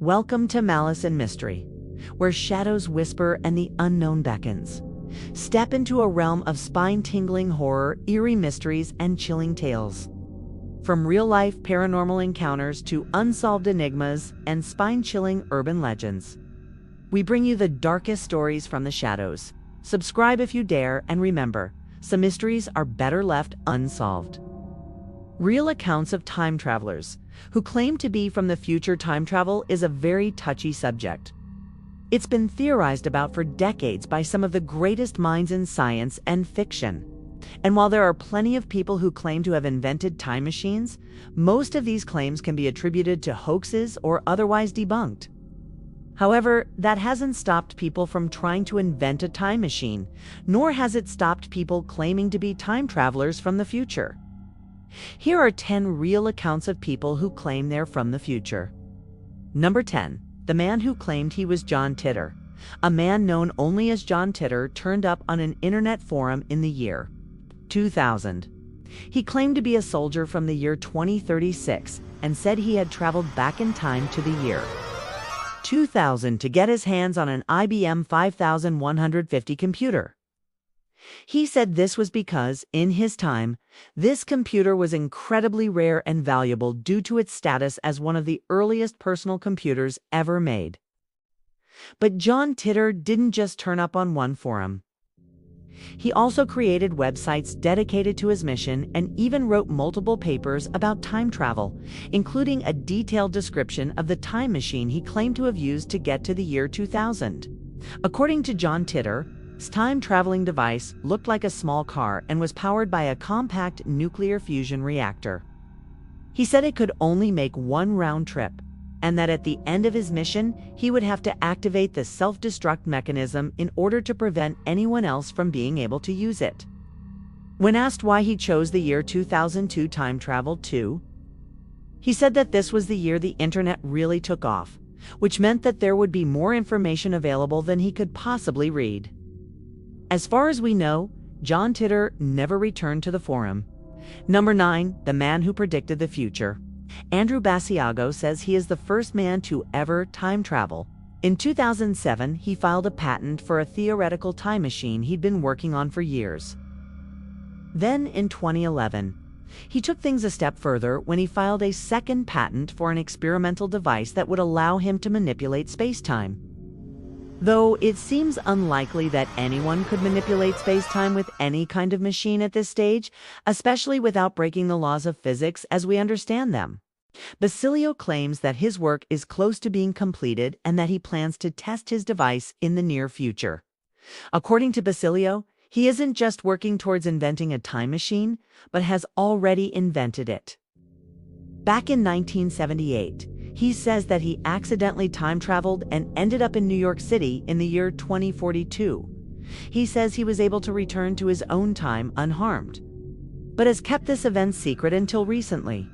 Welcome to Malice and Mystery, where shadows whisper and the unknown beckons. Step into a realm of spine-tingling horror, eerie mysteries, and chilling tales. From real-life paranormal encounters to unsolved enigmas and spine-chilling urban legends, we bring you the darkest stories from the shadows. Subscribe if you dare, and remember, some mysteries are better left unsolved. Real accounts of time travelers who claim to be from the future. Time travel is a very touchy subject. It's been theorized about for decades by some of the greatest minds in science and fiction. And while there are plenty of people who claim to have invented time machines, most of these claims can be attributed to hoaxes or otherwise debunked. However, that hasn't stopped people from trying to invent a time machine, nor has it stopped people claiming to be time travelers from the future. Here are 10 real accounts of people who claim they're from the future. Number 10. The man who claimed he was John Titor. A man known only as John Titor turned up on an internet forum in the year 2000. He claimed to be a soldier from the year 2036 and said he had traveled back in time to the year 2000 to get his hands on an IBM 5150 computer. He said this was because, in his time, this computer was incredibly rare and valuable due to its status as one of the earliest personal computers ever made. But John Titor didn't just turn up on one forum. He also created websites dedicated to his mission and even wrote multiple papers about time travel, including a detailed description of the time machine he claimed to have used to get to the year 2000. According to John Titor, his time-traveling device looked like a small car and was powered by a compact nuclear fusion reactor. He said it could only make one round trip, and that at the end of his mission, he would have to activate the self-destruct mechanism in order to prevent anyone else from being able to use it. When asked why he chose the year 2002 time travel too, he said that this was the year the internet really took off, which meant that there would be more information available than he could possibly read. As far as we know, John Titor never returned to the forum. Number 9. The man who predicted the future. Andrew Basiago says he is the first man to ever time travel. In 2007, he filed a patent for a theoretical time machine he'd been working on for years. Then, in 2011, he took things a step further when he filed a second patent for an experimental device that would allow him to manipulate space-time. Though it seems unlikely that anyone could manipulate space-time with any kind of machine at this stage, especially without breaking the laws of physics as we understand them. Basilio claims that his work is close to being completed and that he plans to test his device in the near future. According to Basilio, he isn't just working towards inventing a time machine, but has already invented it. Back in 1978, he says that he accidentally time-traveled and ended up in New York City in the year 2042. He says he was able to return to his own time unharmed, but has kept this event secret until recently.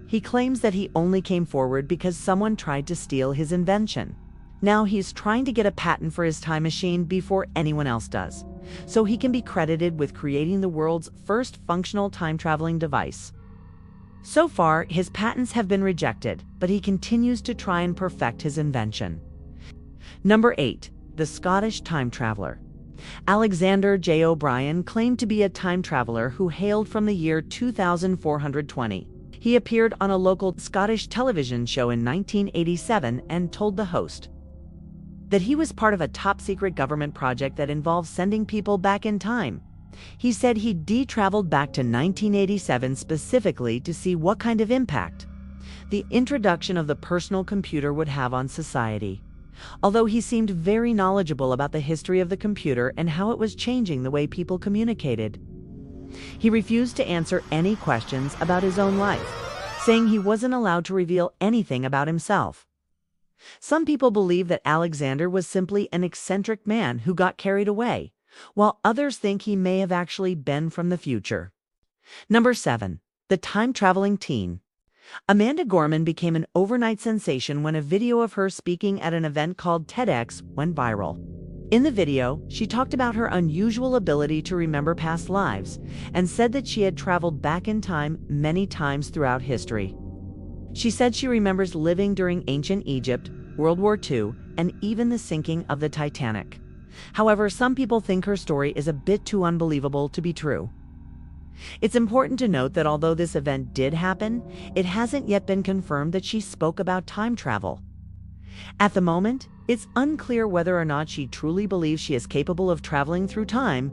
He claims that he only came forward because someone tried to steal his invention. Now he's trying to get a patent for his time machine before anyone else does, so he can be credited with creating the world's first functional time-traveling device. So far, his patents have been rejected, but he continues to try and perfect his invention. Number 8. The Scottish time traveler. Alexander J. O'Brien claimed to be a time traveler who hailed from the year 2420. He appeared on a local Scottish television show in 1987 and told the host that he was part of a top-secret government project that involves sending people back in time. He said he traveled back to 1987 specifically to see what kind of impact the introduction of the personal computer would have on society. Although he seemed very knowledgeable about the history of the computer and how it was changing the way people communicated, he refused to answer any questions about his own life, saying he wasn't allowed to reveal anything about himself. Some people believe that Alexander was simply an eccentric man who got carried away, while others think he may have actually been from the future. Number 7. The time-traveling teen. Amanda Gorman became an overnight sensation when a video of her speaking at an event called TEDx went viral. In the video, she talked about her unusual ability to remember past lives and said that she had traveled back in time many times throughout history. She said she remembers living during ancient Egypt, World War II, and even the sinking of the Titanic. However, some people think her story is a bit too unbelievable to be true. It's important to note that although this event did happen, it hasn't yet been confirmed that she spoke about time travel. At the moment, it's unclear whether or not she truly believes she is capable of traveling through time,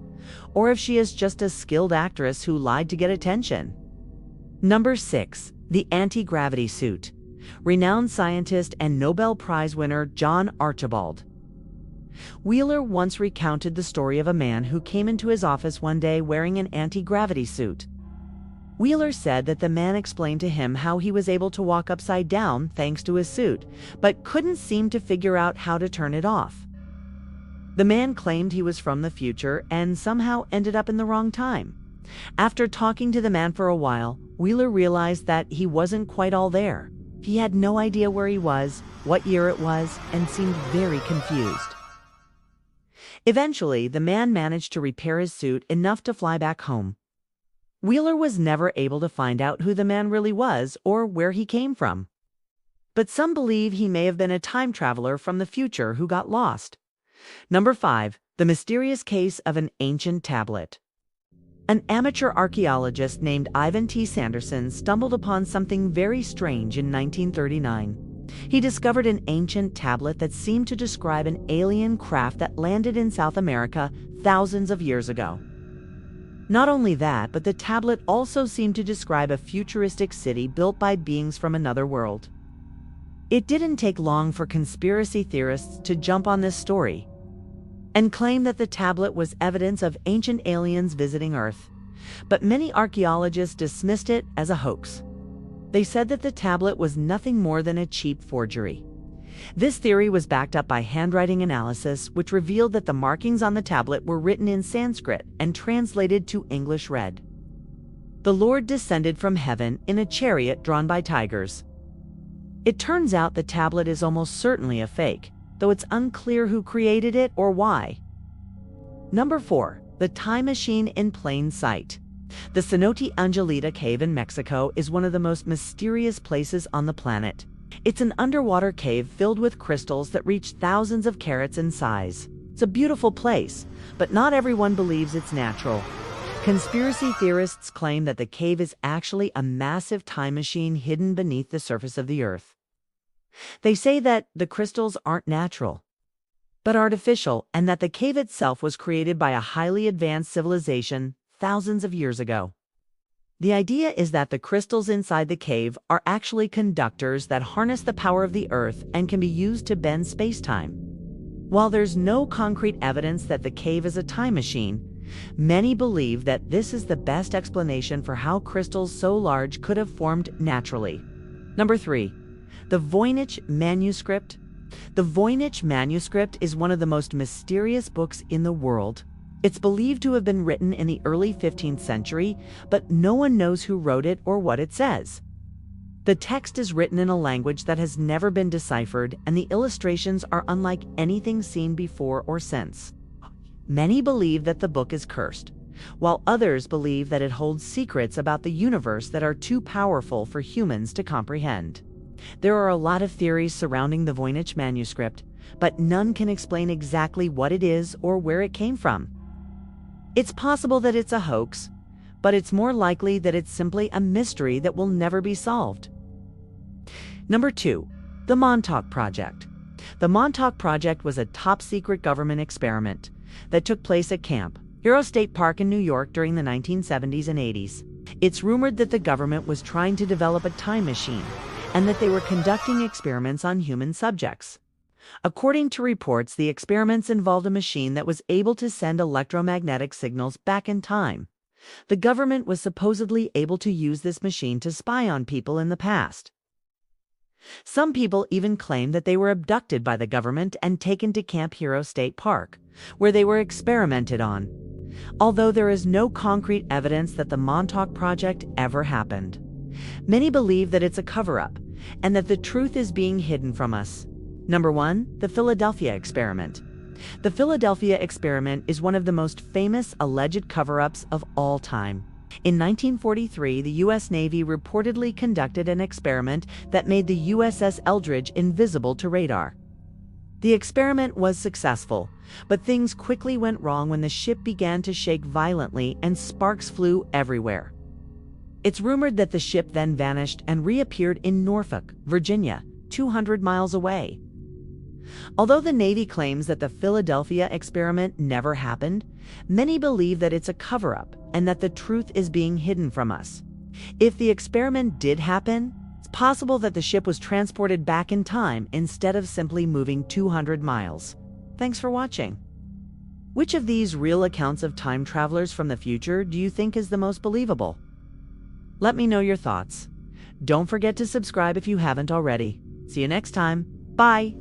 or if she is just a skilled actress who lied to get attention. Number 6. The anti-gravity suit. Renowned scientist and Nobel Prize winner John Archibald. Wheeler once recounted the story of a man who came into his office one day wearing an anti-gravity suit. Wheeler said that the man explained to him how he was able to walk upside down thanks to his suit, but couldn't seem to figure out how to turn it off. The man claimed he was from the future and somehow ended up in the wrong time. After talking to the man for a while, Wheeler realized that he wasn't quite all there. He had no idea where he was, what year it was, and seemed very confused. Eventually, the man managed to repair his suit enough to fly back home. Wheeler was never able to find out who the man really was or where he came from. But some believe he may have been a time traveler from the future who got lost. Number 5. The mysterious case of an ancient tablet. An amateur archaeologist named Ivan T. Sanderson stumbled upon something very strange in 1939. He discovered an ancient tablet that seemed to describe an alien craft that landed in South America thousands of years ago. Not only that, but the tablet also seemed to describe a futuristic city built by beings from another world. It didn't take long for conspiracy theorists to jump on this story and claim that the tablet was evidence of ancient aliens visiting Earth. But many archaeologists dismissed it as a hoax. They said that the tablet was nothing more than a cheap forgery. This theory was backed up by handwriting analysis, which revealed that the markings on the tablet were written in Sanskrit and translated to English read, "The Lord descended from heaven in a chariot drawn by tigers." It turns out the tablet is almost certainly a fake, though it's unclear who created it or why. Number 4. The time machine in plain sight. The Cenote Angelita Cave in Mexico is one of the most mysterious places on the planet. It's an underwater cave filled with crystals that reach thousands of carats in size. It's a beautiful place, but not everyone believes it's natural. Conspiracy theorists claim that the cave is actually a massive time machine hidden beneath the surface of the Earth. They say that the crystals aren't natural, but artificial, and that the cave itself was created by a highly advanced civilization thousands of years ago. The idea is that the crystals inside the cave are actually conductors that harness the power of the Earth and can be used to bend space-time. While there's no concrete evidence that the cave is a time machine, many believe that this is the best explanation for how crystals so large could have formed naturally. Number 3. The Voynich Manuscript. The Voynich Manuscript is one of the most mysterious books in the world. It's believed to have been written in the early 15th century, but no one knows who wrote it or what it says. The text is written in a language that has never been deciphered, and the illustrations are unlike anything seen before or since. Many believe that the book is cursed, while others believe that it holds secrets about the universe that are too powerful for humans to comprehend. There are a lot of theories surrounding the Voynich manuscript, but none can explain exactly what it is or where it came from. It's possible that it's a hoax, but it's more likely that it's simply a mystery that will never be solved. Number 2. The Montauk Project. The Montauk Project was a top-secret government experiment that took place at Camp Hero State Park in New York during the 1970s and 80s. It's rumored that the government was trying to develop a time machine and that they were conducting experiments on human subjects. According to reports, the experiments involved a machine that was able to send electromagnetic signals back in time. The government was supposedly able to use this machine to spy on people in the past. Some people even claim that they were abducted by the government and taken to Camp Hero State Park, where they were experimented on, although there is no concrete evidence that the Montauk Project ever happened. Many believe that it's a cover-up and that the truth is being hidden from us. Number 1. The Philadelphia Experiment. The Philadelphia Experiment is one of the most famous alleged cover-ups of all time. In 1943, the U.S. Navy reportedly conducted an experiment that made the USS Eldridge invisible to radar. The experiment was successful, but things quickly went wrong when the ship began to shake violently and sparks flew everywhere. It's rumored that the ship then vanished and reappeared in Norfolk, Virginia, 200 miles away. Although the Navy claims that the Philadelphia experiment never happened, many believe that it's a cover-up and that the truth is being hidden from us. If the experiment did happen, it's possible that the ship was transported back in time instead of simply moving 200 miles. Thanks for watching. Which of these real accounts of time travelers from the future do you think is the most believable? Let me know your thoughts. Don't forget to subscribe if you haven't already. See you next time. Bye.